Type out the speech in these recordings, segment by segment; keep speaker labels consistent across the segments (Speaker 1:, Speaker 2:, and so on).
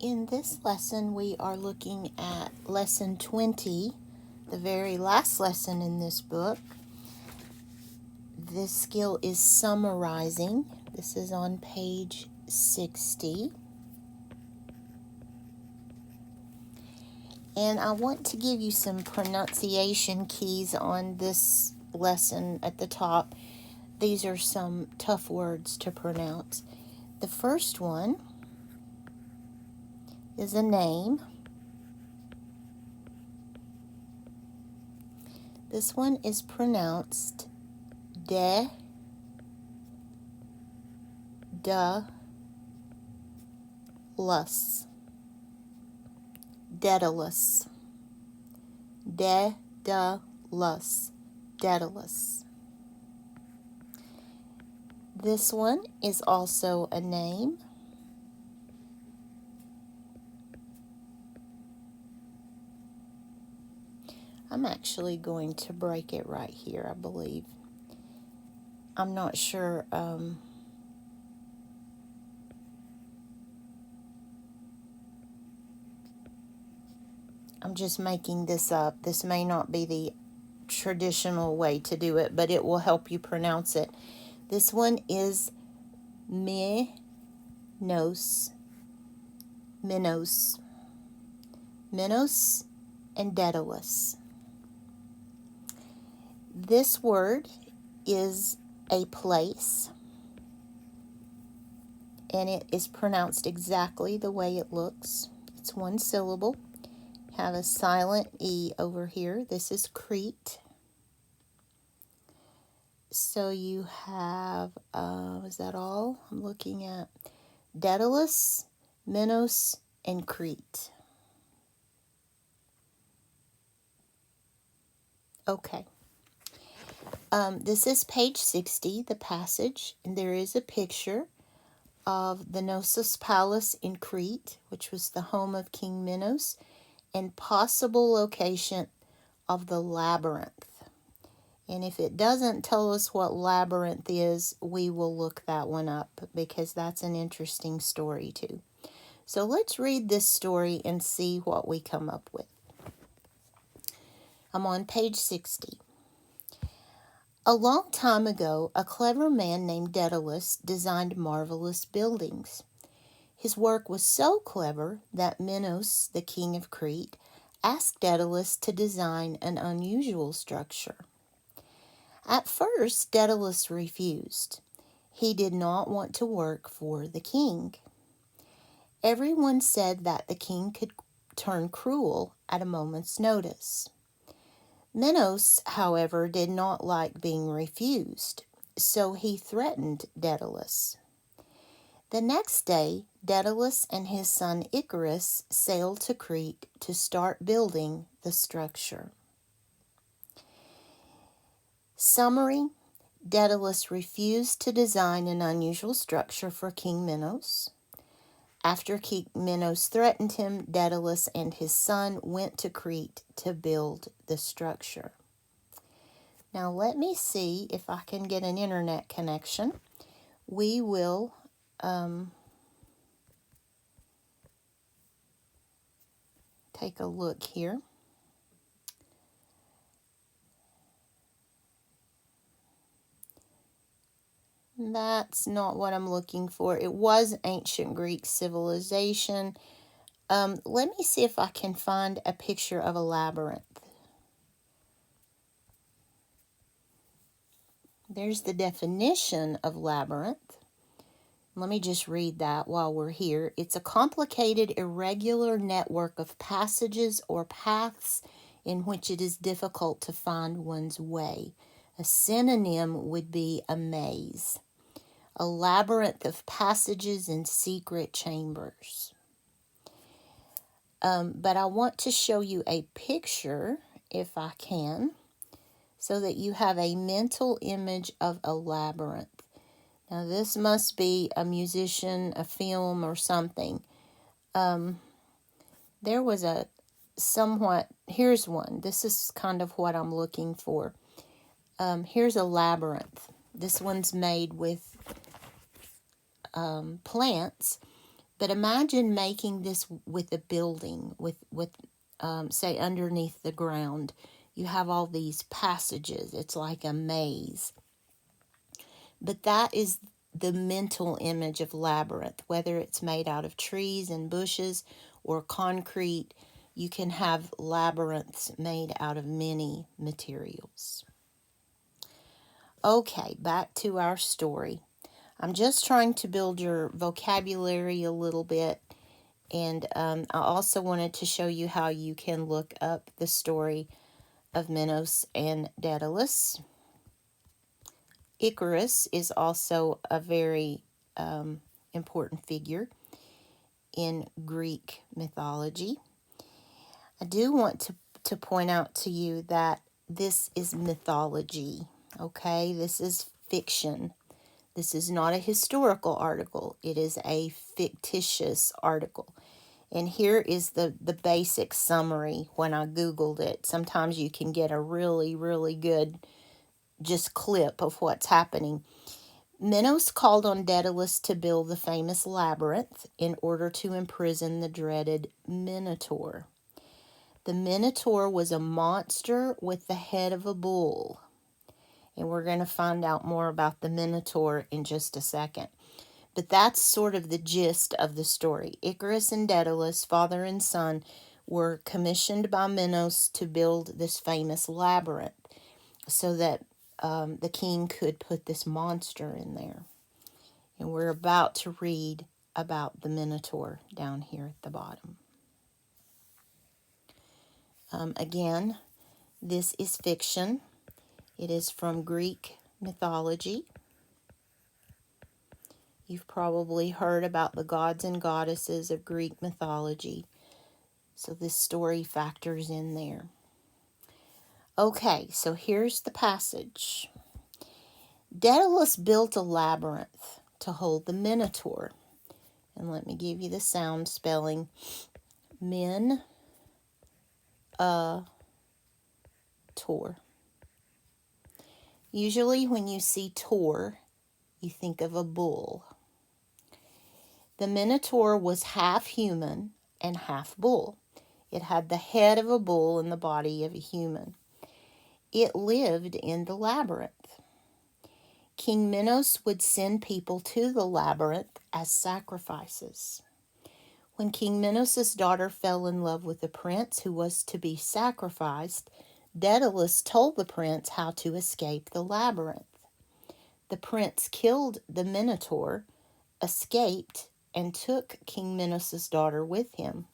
Speaker 1: In this lesson, we are looking at lesson 20, the very last lesson in this book. This skill is summarizing. This is on page 60. And I want to give you some pronunciation keys on this lesson at the top. These are some tough words to pronounce. The first one is a name. This one is pronounced Daedalus. Daedalus. Daedalus. Daedalus. This one is also a name. I'm actually going to break it right here, I believe. I'm not sure. I'm just making this up. This may not be the traditional way to do it, but it will help you pronounce it. This one is Minos. Minos. Minos and Daedalus. This word is a place, and it is pronounced exactly the way it looks. It's one syllable. Have a silent E over here. This is Crete. So you have, is that all I'm looking at? Daedalus, Minos, and Crete. Okay. This is page 60, the passage, and there is a picture of the Knossos Palace in Crete, which was the home of King Minos, and possible location of the labyrinth. And if it doesn't tell us what labyrinth is, we will look that one up, because that's an interesting story too. So let's read this story and see what we come up with. I'm on page 60. A long time ago, a clever man named Daedalus designed marvelous buildings. His work was so clever that Minos, the king of Crete, asked Daedalus to design an unusual structure. At first, Daedalus refused. He did not want to work for the king. Everyone said that the king could turn cruel at a moment's notice. Minos, however, did not like being refused, so he threatened Daedalus. The next day, Daedalus and his son Icarus sailed to Crete to start building the structure. Summary: Daedalus refused to design an unusual structure for King Minos. After King Minos threatened him, Daedalus and his son went to Crete to build the structure. Now let me see if I can get an internet connection. We will take a look here. That's not what I'm looking for. It was ancient Greek civilization. Let me see if I can find a picture of a labyrinth. There's the definition of labyrinth. Let me just read that while we're here. It's a complicated, irregular network of passages or paths in which it is difficult to find one's way. A synonym would be a maze. A labyrinth of passages and secret chambers. But I want to show you a picture, if I can, so that you have a mental image of a labyrinth. Now, this must be a musician, a film, or something. There was a somewhat, here's one. This is kind of what I'm looking for. Here's a labyrinth. This one's made with plants, But imagine making this with a building, say, underneath the ground. You have all these passages. It's like a maze. But that is the mental image of labyrinth, whether it's made out of trees and bushes or concrete. You can have labyrinths made out of many materials. Okay, back to our story. I'm just trying to build your vocabulary a little bit, and I also wanted to show you how you can look up the story of Minos and Daedalus. Icarus is also a very important figure in Greek mythology. I do want to point out to you that this is mythology, okay? This is fiction. This is not a historical article. It is a fictitious article. And here is the basic summary when I Googled it. Sometimes you can get a really, really good just clip of what's happening. Minos called on Daedalus to build the famous labyrinth in order to imprison the dreaded Minotaur. The Minotaur was a monster with the head of a bull. And we're going to find out more about the Minotaur in just a second. But that's sort of the gist of the story. Icarus and Daedalus, father and son, were commissioned by Minos to build this famous labyrinth so that the king could put this monster in there. And we're about to read about the Minotaur down here at the bottom. Again, this is fiction. It is from Greek mythology. You've probably heard about the gods and goddesses of Greek mythology, so this story factors in there. Okay, so here's the passage. Daedalus built a labyrinth to hold the Minotaur. And let me give you the sound spelling. Tor. Usually when you see Tor, you think of a bull. The Minotaur was half human and half bull. It had the head of a bull and the body of a human. It lived in the labyrinth. King Minos would send people to the labyrinth as sacrifices. When King Minos' daughter fell in love with the prince who was to be sacrificed, Daedalus told the prince how to escape the labyrinth. The prince killed the Minotaur, escaped, and took King Minos' daughter with him.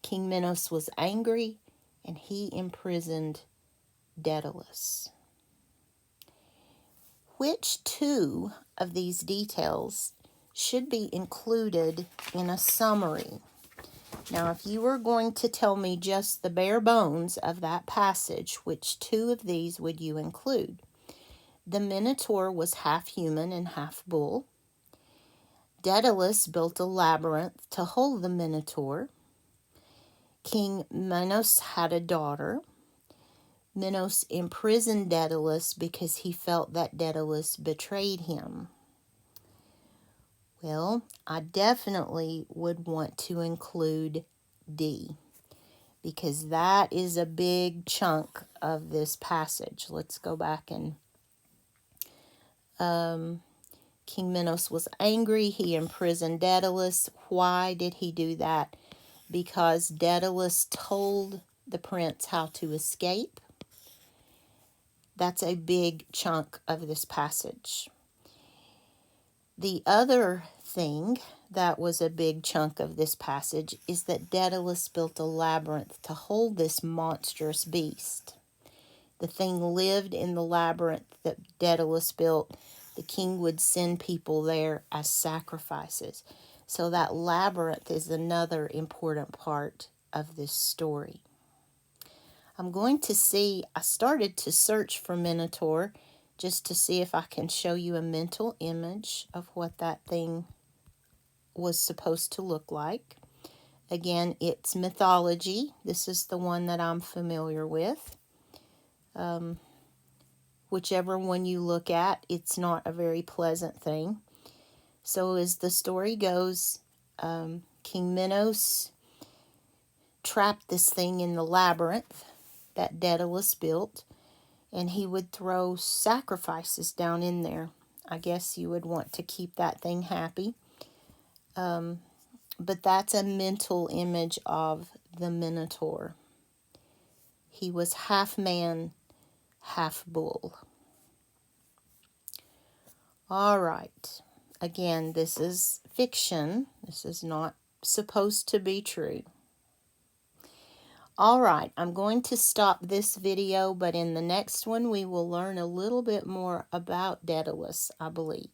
Speaker 1: King Minos was angry, and he imprisoned Daedalus. Which two of these details should be included in a summary? Now, if you were going to tell me just the bare bones of that passage, which two of these would you include? The Minotaur was half human and half bull. Daedalus built a labyrinth to hold the Minotaur. King Minos had a daughter. Minos imprisoned Daedalus because he felt that Daedalus betrayed him. Well, I definitely would want to include D, because that is a big chunk of this passage. Let's go back and King Minos was angry. He imprisoned Daedalus. Why did he do that? Because Daedalus told the prince how to escape. That's a big chunk of this passage. The other thing that was a big chunk of this passage is that Daedalus built a labyrinth to hold this monstrous beast. The thing lived in the labyrinth that Daedalus built. The king would send people there as sacrifices. So that labyrinth is another important part of this story. I'm going to see, I started to search for Minotaur just to see if I can show you a mental image of what that thing was supposed to look like. Again, it's mythology. This is the one that I'm familiar with. Whichever one you look at, it's not a very pleasant thing. So as the story goes, King Minos trapped this thing in the labyrinth that Daedalus built, and he would throw sacrifices down in there. I guess you would want to keep that thing happy. But that's a mental image of the Minotaur. He was half man, half bull. All right. Again, this is fiction. This is not supposed to be true. All right, I'm going to stop this video, but in the next one we will learn a little bit more about Daedalus, I believe.